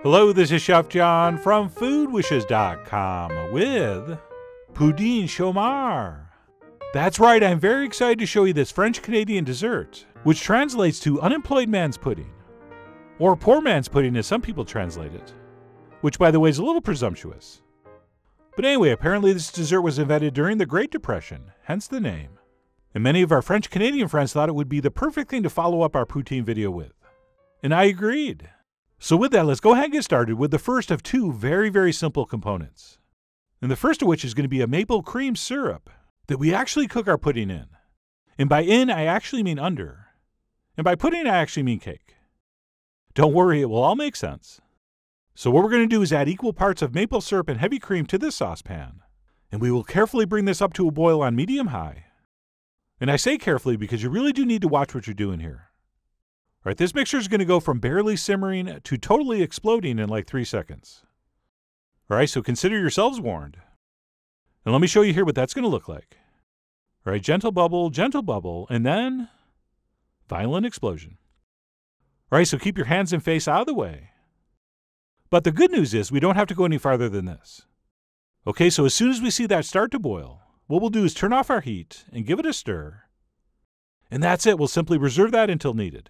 Hello, this is Chef John from foodwishes.com with Pouding Chômeur. That's right, I'm very excited to show you this French-Canadian dessert, which translates to unemployed man's pudding, or poor man's pudding as some people translate it, which by the way is a little presumptuous. But anyway, apparently this dessert was invented during the Great Depression, hence the name. And many of our French-Canadian friends thought it would be the perfect thing to follow up our poutine video with. And I agreed. So with that, let's go ahead and get started with the first of two very, very simple components. And the first of which is going to be a maple cream syrup that we actually cook our pudding in. And by in, I actually mean under. And by pudding, I actually mean cake. Don't worry, it will all make sense. So what we're going to do is add equal parts of maple syrup and heavy cream to this saucepan. And we will carefully bring this up to a boil on medium-high. And I say carefully because you really do need to watch what you're doing here. All right, this mixture is going to go from barely simmering to totally exploding in like 3 seconds. All right, so consider yourselves warned. And let me show you here what that's going to look like. All right, gentle bubble, and then violent explosion. All right, so keep your hands and face out of the way. But the good news is we don't have to go any farther than this. Okay, so as soon as we see that start to boil, what we'll do is turn off our heat and give it a stir. And that's it. We'll simply reserve that until needed.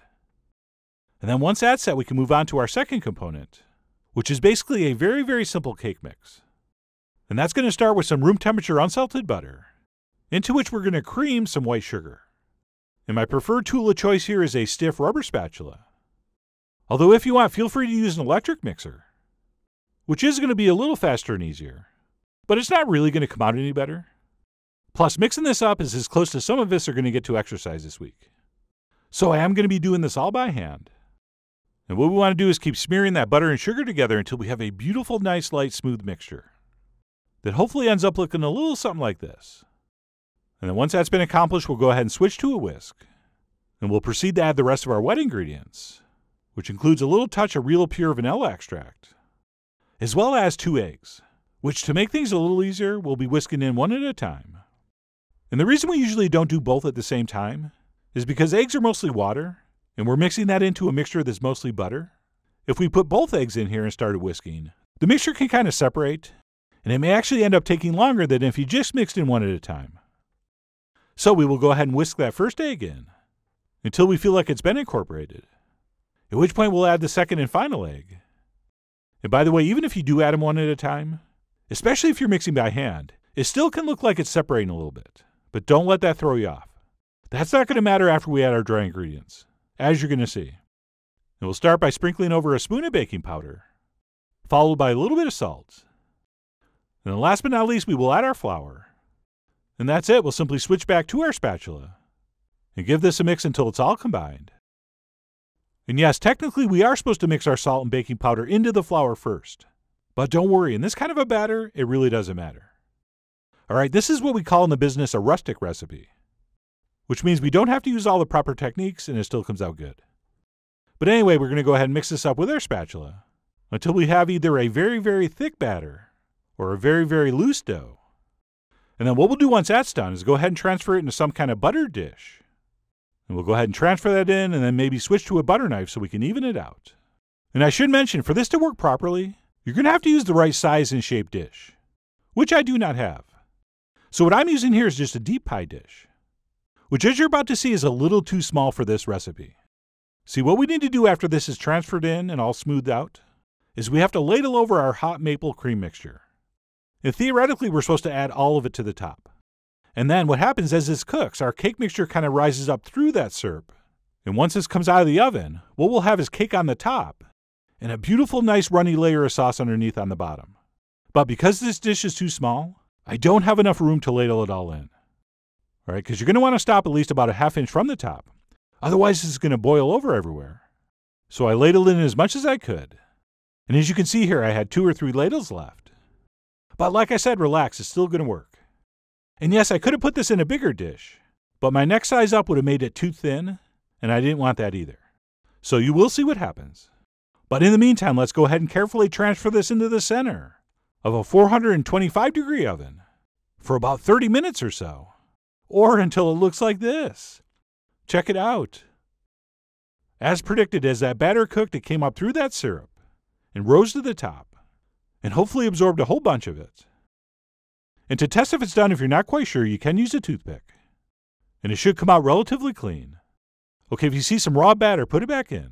And then once that's set, we can move on to our second component, which is basically a very, very simple cake mix. And that's going to start with some room temperature unsalted butter, into which we're going to cream some white sugar. And my preferred tool of choice here is a stiff rubber spatula. Although if you want, feel free to use an electric mixer, which is going to be a little faster and easier, but it's not really going to come out any better. Plus, mixing this up is as close to some of us are going to get to exercise this week. So I am going to be doing this all by hand. And what we want to do is keep smearing that butter and sugar together until we have a beautiful, nice, light, smooth mixture that hopefully ends up looking a little something like this. And then once that's been accomplished, we'll go ahead and switch to a whisk. And we'll proceed to add the rest of our wet ingredients, which includes a little touch of real pure vanilla extract, as well as 2 eggs, which to make things a little easier, we'll be whisking in one at a time. And the reason we usually don't do both at the same time is because eggs are mostly water, and we're mixing that into a mixture that's mostly butter. If we put both eggs in here and started whisking, the mixture can kind of separate, and it may actually end up taking longer than if you just mixed in one at a time. So we will go ahead and whisk that first egg in until we feel like it's been incorporated, at which point we'll add the second and final egg. And by the way, even if you do add them one at a time, especially if you're mixing by hand, it still can look like it's separating a little bit, but don't let that throw you off. That's not going to matter after we add our dry ingredients, as you're going to see. And we'll start by sprinkling over a spoon of baking powder, followed by a little bit of salt. And then last but not least, we will add our flour. And that's it. We'll simply switch back to our spatula and give this a mix until it's all combined. And yes, technically we are supposed to mix our salt and baking powder into the flour first. But don't worry, in this kind of a batter, it really doesn't matter. All right, this is what we call in the business a rustic recipe, which means we don't have to use all the proper techniques and it still comes out good. But anyway, we're going to go ahead and mix this up with our spatula until we have either a very, very thick batter or a very, very loose dough. And then what we'll do once that's done is go ahead and transfer it into some kind of buttered dish. And we'll go ahead and transfer that in and then maybe switch to a butter knife so we can even it out. And I should mention, for this to work properly, you're going to have to use the right size and shape dish, which I do not have. So what I'm using here is just a deep pie dish, which as you're about to see is a little too small for this recipe. See, what we need to do after this is transferred in and all smoothed out is we have to ladle over our hot maple cream mixture. And theoretically, we're supposed to add all of it to the top. And then what happens as this cooks, our cake mixture kind of rises up through that syrup. And once this comes out of the oven, what we'll have is cake on the top and a beautiful, nice runny layer of sauce underneath on the bottom. But because this dish is too small, I don't have enough room to ladle it all in. All right, because you're going to want to stop at least about a ½ inch from the top. Otherwise, this is going to boil over everywhere. So I ladled in as much as I could. And as you can see here, I had 2 or 3 ladles left. But like I said, relax, it's still going to work. And yes, I could have put this in a bigger dish, but my next size up would have made it too thin, and I didn't want that either. So you will see what happens. But in the meantime, let's go ahead and carefully transfer this into the center of a 425-degree oven for about 30 minutes or so, or until it looks like this. Check it out. As predicted, as that batter cooked, it came up through that syrup and rose to the top, and hopefully absorbed a whole bunch of it. And to test if it's done, if you're not quite sure, you can use a toothpick. And it should come out relatively clean. Okay, if you see some raw batter, put it back in.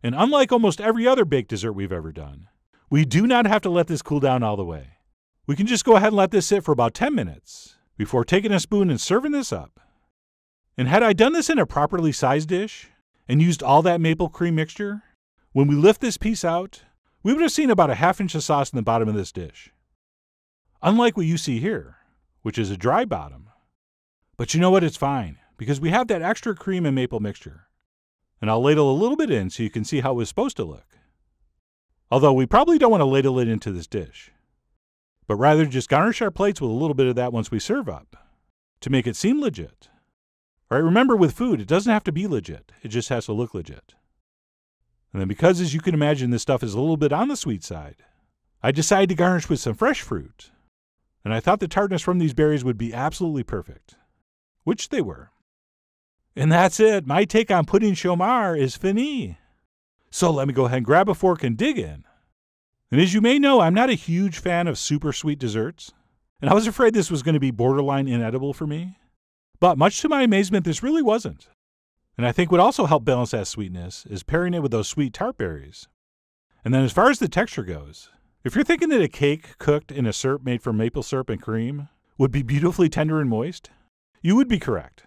And unlike almost every other baked dessert we've ever done, we do not have to let this cool down all the way. We can just go ahead and let this sit for about 10 minutes before taking a spoon and serving this up. And had I done this in a properly sized dish and used all that maple cream mixture, when we lift this piece out, we would have seen about a ½ inch of sauce in the bottom of this dish. Unlike what you see here, which is a dry bottom. But you know what? It's fine, because we have that extra cream and maple mixture. And I'll ladle a little bit in so you can see how it was supposed to look. Although we probably don't want to ladle it into this dish, but rather just garnish our plates with a little bit of that once we serve up, to make it seem legit. All right, remember with food, it doesn't have to be legit, it just has to look legit. And then because, as you can imagine, this stuff is a little bit on the sweet side, I decided to garnish with some fresh fruit. And I thought the tartness from these berries would be absolutely perfect, which they were. And that's it. My take on Pouding Chômeur is fini. So let me go ahead and grab a fork and dig in. And as you may know, I'm not a huge fan of super sweet desserts, and I was afraid this was going to be borderline inedible for me. But much to my amazement, this really wasn't. And I think what also helped balance that sweetness is pairing it with those sweet tart berries. And then as far as the texture goes, if you're thinking that a cake cooked in a syrup made from maple syrup and cream would be beautifully tender and moist, you would be correct.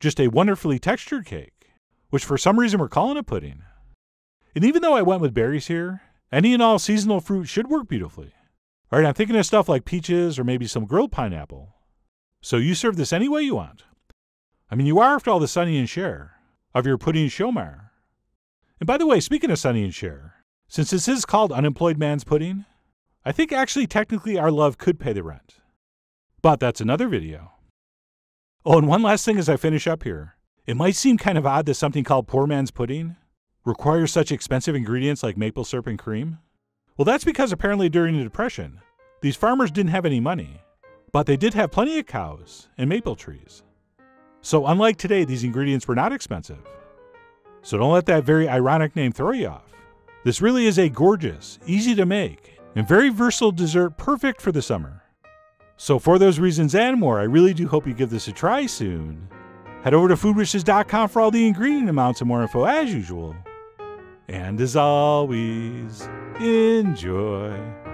Just a wonderfully textured cake, which for some reason we're calling a pudding. And even though I went with berries here, any and all seasonal fruit should work beautifully. All right, I'm thinking of stuff like peaches or maybe some grilled pineapple. So you serve this any way you want. I mean, you are, after all, the Sonny and Cher of your Pouding Chômeur. And by the way, speaking of Sonny and Cher, since this is called Unemployed Man's Pudding, I think actually technically our love could pay the rent. But that's another video. Oh, and one last thing as I finish up here. It might seem kind of odd that something called poor man's pudding requires such expensive ingredients like maple syrup and cream. Well, that's because apparently during the Depression, these farmers didn't have any money, but they did have plenty of cows and maple trees. So unlike today, these ingredients were not expensive. So don't let that very ironic name throw you off. This really is a gorgeous, easy to make, and very versatile dessert perfect for the summer. So for those reasons and more, I really do hope you give this a try soon. Head over to foodwishes.com for all the ingredient amounts and more info as usual. And as always, enjoy.